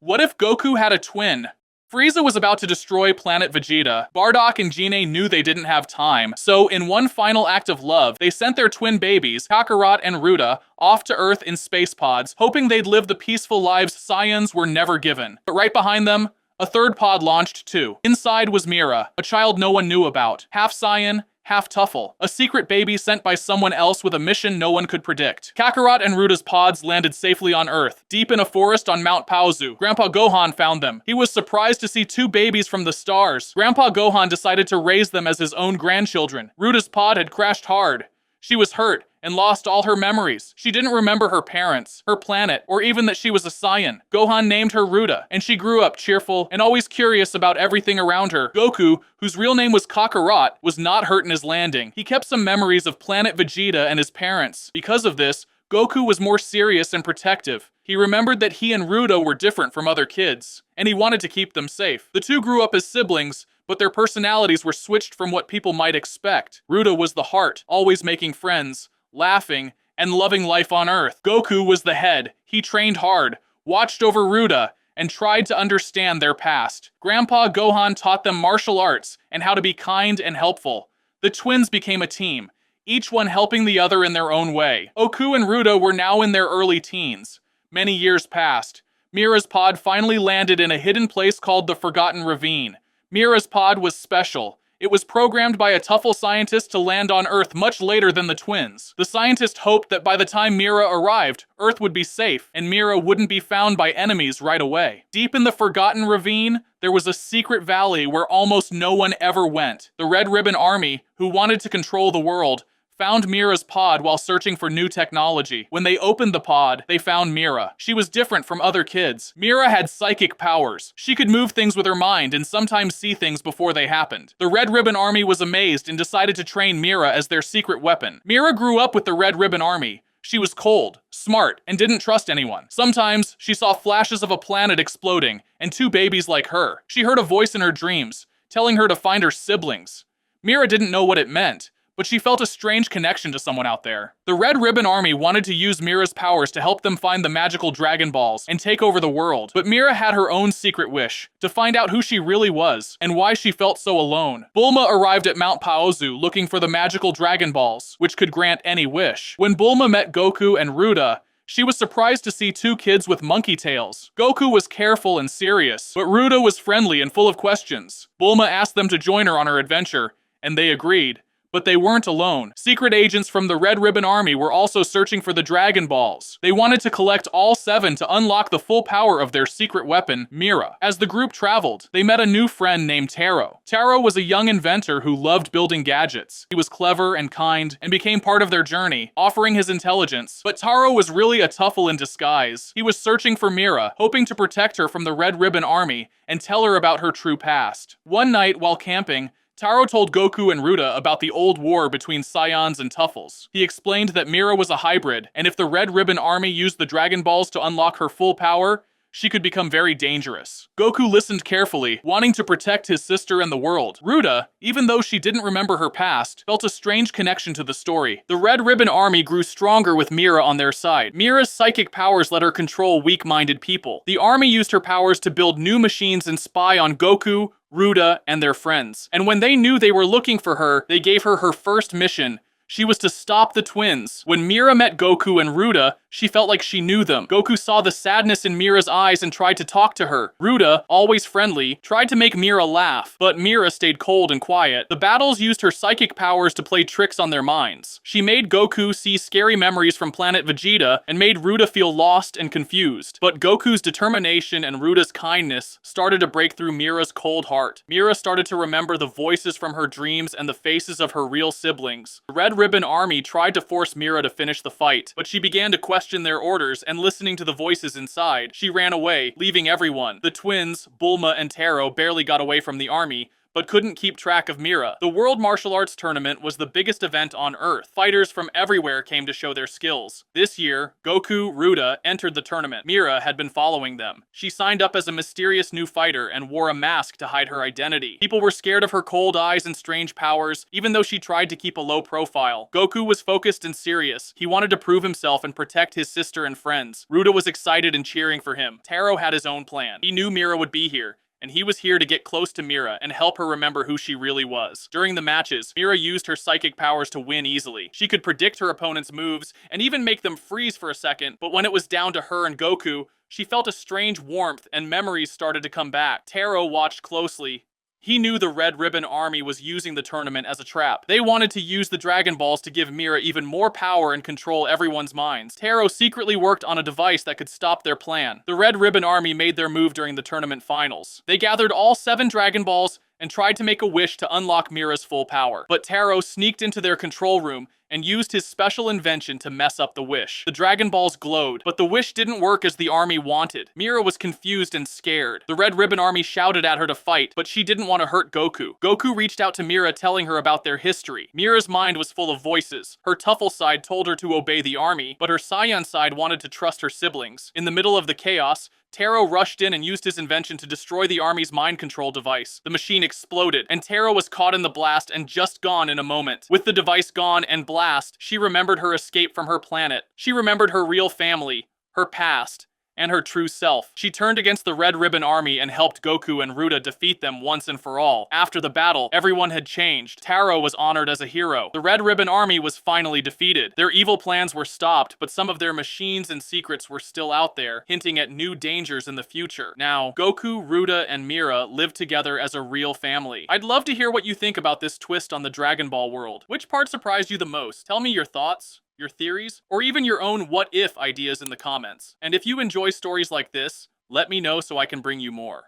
What if Goku had a twin? Frieza was about to destroy Planet Vegeta. Bardock and Gine knew they didn't have time, so in one final act of love, they sent their twin babies, Kakarot and Ruda, off to Earth in space pods, hoping they'd live the peaceful lives Saiyans were never given. But right behind them, a third pod launched too. Inside was Mira, a child no one knew about, half-Saiyan, half-Tuffle, a secret baby sent by someone else with a mission no one could predict. Kakarot and Ruda's pods landed safely on Earth, deep in a forest on Mount Paozu. Grandpa Gohan found them. He was surprised to see two babies from the stars. Grandpa Gohan decided to raise them as his own grandchildren. Ruda's pod had crashed hard. She was hurt and lost all her memories. She didn't remember her parents, her planet, or even that she was a Saiyan. Gohan named her Ruda, and she grew up cheerful and always curious about everything around her. Goku, whose real name was Kakarot, was not hurt in his landing. He kept some memories of Planet Vegeta and his parents. Because of this, Goku was more serious and protective. He remembered that he and Ruda were different from other kids, and he wanted to keep them safe. The two grew up as siblings, but their personalities were switched from what people might expect. Ruda was the heart, always making friends, laughing, and loving life on Earth. Goku was the head. He trained hard, watched over Ruda, and tried to understand their past. Grandpa Gohan taught them martial arts and how to be kind and helpful. The twins became a team, each one helping the other in their own way. Goku and Ruda were now in their early teens. Many years passed. Mira's pod finally landed in a hidden place called the Forgotten Ravine. Mira's pod was special. It was programmed by a Tuffle scientist to land on Earth much later than the twins. The scientist hoped that by the time Mira arrived, Earth would be safe, and Mira wouldn't be found by enemies right away. Deep in the Forgotten Ravine, there was a secret valley where almost no one ever went. The Red Ribbon Army, who wanted to control the world, found Mira's pod while searching for new technology. When they opened the pod, they found Mira. She was different from other kids. Mira had psychic powers. She could move things with her mind and sometimes see things before they happened. The Red Ribbon Army was amazed and decided to train Mira as their secret weapon. Mira grew up with the Red Ribbon Army. She was cold, smart, and didn't trust anyone. Sometimes, she saw flashes of a planet exploding and two babies like her. She heard a voice in her dreams, telling her to find her siblings. Mira didn't know what it meant, but she felt a strange connection to someone out there. The Red Ribbon Army wanted to use Mira's powers to help them find the magical Dragon Balls and take over the world. But Mira had her own secret wish, to find out who she really was and why she felt so alone. Bulma arrived at Mount Paozu looking for the magical Dragon Balls, which could grant any wish. When Bulma met Goku and Ruda, she was surprised to see two kids with monkey tails. Goku was careful and serious, but Ruda was friendly and full of questions. Bulma asked them to join her on her adventure, and they agreed. But they weren't alone. Secret agents from the Red Ribbon Army were also searching for the Dragon Balls. They wanted to collect all 7 to unlock the full power of their secret weapon, Mira. As the group traveled, they met a new friend named Taro. Taro was a young inventor who loved building gadgets. He was clever and kind, and became part of their journey, offering his intelligence. But Taro was really a Tuffle in disguise. He was searching for Mira, hoping to protect her from the Red Ribbon Army and tell her about her true past. One night, while camping, Taro told Goku and Ruda about the old war between Saiyans and Tuffles. He explained that Mira was a hybrid, and if the Red Ribbon Army used the Dragon Balls to unlock her full power, she could become very dangerous. Goku listened carefully, wanting to protect his sister and the world. Ruda, even though she didn't remember her past, felt a strange connection to the story. The Red Ribbon Army grew stronger with Mira on their side. Mira's psychic powers let her control weak-minded people. The army used her powers to build new machines and spy on Goku, Ruda, and their friends. And when they knew they were looking for her, they gave her her first mission. She was to stop the twins. When Mira met Goku and Ruda, she felt like she knew them. Goku saw the sadness in Mira's eyes and tried to talk to her. Ruda, always friendly, tried to make Mira laugh, but Mira stayed cold and quiet. The battles used her psychic powers to play tricks on their minds. She made Goku see scary memories from Planet Vegeta and made Ruda feel lost and confused. But Goku's determination and Ruda's kindness started to break through Mira's cold heart. Mira started to remember the voices from her dreams and the faces of her real siblings. The Red Ribbon Army tried to force Mira to finish the fight, but she began to question their orders, and listening to the voices inside, she ran away, leaving everyone. The twins, Bulma and Taro, barely got away from the army, but couldn't keep track of Mira. The World Martial Arts Tournament was the biggest event on Earth. Fighters from everywhere came to show their skills. This year, Goku, Ruda entered the tournament. Mira had been following them. She signed up as a mysterious new fighter and wore a mask to hide her identity. People were scared of her cold eyes and strange powers, even though she tried to keep a low profile. Goku was focused and serious. He wanted to prove himself and protect his sister and friends. Ruda was excited and cheering for him. Taro had his own plan. He knew Mira would be here, and he was here to get close to Mira and help her remember who she really was. During the matches, Mira used her psychic powers to win easily. She could predict her opponent's moves and even make them freeze for a second, but when it was down to her and Goku, she felt a strange warmth and memories started to come back. Taro watched closely. He knew the Red Ribbon Army was using the tournament as a trap. They wanted to use the Dragon Balls to give Mira even more power and control everyone's minds. Taro secretly worked on a device that could stop their plan. The Red Ribbon Army made their move during the tournament finals. They gathered all 7 Dragon Balls and tried to make a wish to unlock Mira's full power. But Taro sneaked into their control room and used his special invention to mess up the wish. The Dragon Balls glowed, but the wish didn't work as the army wanted. Mira was confused and scared. The Red Ribbon Army shouted at her to fight, but she didn't want to hurt Goku. Goku reached out to Mira, telling her about their history. Mira's mind was full of voices. Her Tuffle side told her to obey the army, but her Saiyan side wanted to trust her siblings. In the middle of the chaos, Taro rushed in and used his invention to destroy the army's mind control device. The machine exploded, and Taro was caught in the blast and just gone in a moment. With the device gone and blast, she remembered her escape from her planet. She remembered her real family, her past, and her true self. She turned against the Red Ribbon Army and helped Goku and Ruda defeat them once and for all. After the battle, everyone had changed. Taro was honored as a hero. The Red Ribbon Army was finally defeated. Their evil plans were stopped, but some of their machines and secrets were still out there, hinting at new dangers in the future. Now, Goku, Ruda, and Mira live together as a real family. I'd love to hear what you think about this twist on the Dragon Ball world. Which part surprised you the most? Tell me your thoughts, your theories, or even your own what-if ideas in the comments. And if you enjoy stories like this, let me know so I can bring you more.